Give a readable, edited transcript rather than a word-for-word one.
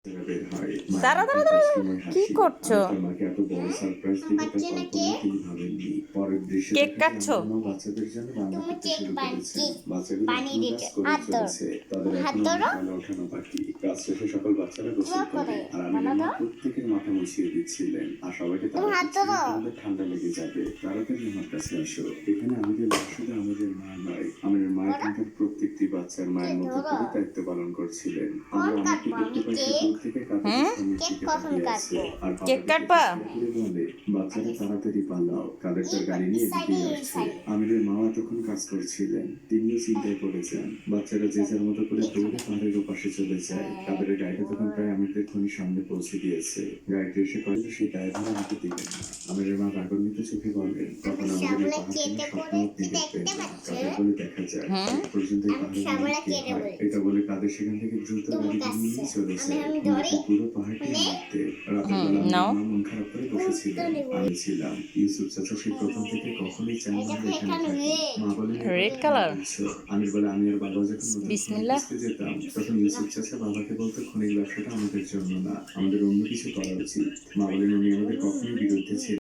দাঁড়া দাঁড়া দাঁড়া, কি করছো? কেক কাটছো? তুমি কেক বানিয়ে দিতে হাত ধরো সকল বাচ্চারা গোসল করে আর আমি আমার প্রত্যেকের মাথা মুছিয়ে দিচ্ছিলেন আর সবাইকে ঠান্ডা লেগে যাবে, তাড়াতাড়ি আমার কাছে আসো। এখানে আমাদের শুধু আমাদের মা নয়, আমাদের মা এখানকার প্রত্যেকটি বাচ্চার মায়ের মতো করে দায়িত্ব পালন করছিলেন। আমরা অনেককে দেখতে পাইছি দূর থেকে কেক কাটবা? বাচ্চারা তাড়াতাড়ি পালাও, কাদের তার গাড়ি নিয়ে এদিকে আসছে। আমাদের মামা তখন কাজ করছিলেন, তিনিও চিন্তায় পড়েছেন। বাচ্চারা যে যার মতো করে দৌড়ে পাহাড়ের ওপাশে চলে যায়। তাদের গাড়িটা তখন প্রায় আমাদের খনির সামনে পৌঁছে দিয়েছে। গাড়িতে এসে পড়লে সেই ড্রাইভার আমাকে দিলেন না। আমাদের মা রাগান্বিত চোখে বলেন, তখন আমাদের বলে দেখা যায় পর্যন্ত এটা বলে কাদের সেখান থেকে দ্রুত গাড়ি নিয়ে চলে যায়। পুরো পাহাড়টি মারতে রাতের মন খারাপ করে বসেছিলেন। আমি ছিলাম ইউসুফ চাচা সেই প্রথম থেকে কখনোই চান না এখানে থাকি। মা বলে রেড কালার। আমির বলে আমি আর বাবা যখন বিসমিল্লাহ যেতাম তখন ইউসুফ চাচা বাবাকে বলতো খনির ব্যবসাটা আমাদের জন্য না, আমাদের অন্য কিছু করা উচিত। মা বলেন উনি আমাদের কখনোই বিরুদ্ধে ছিলেন।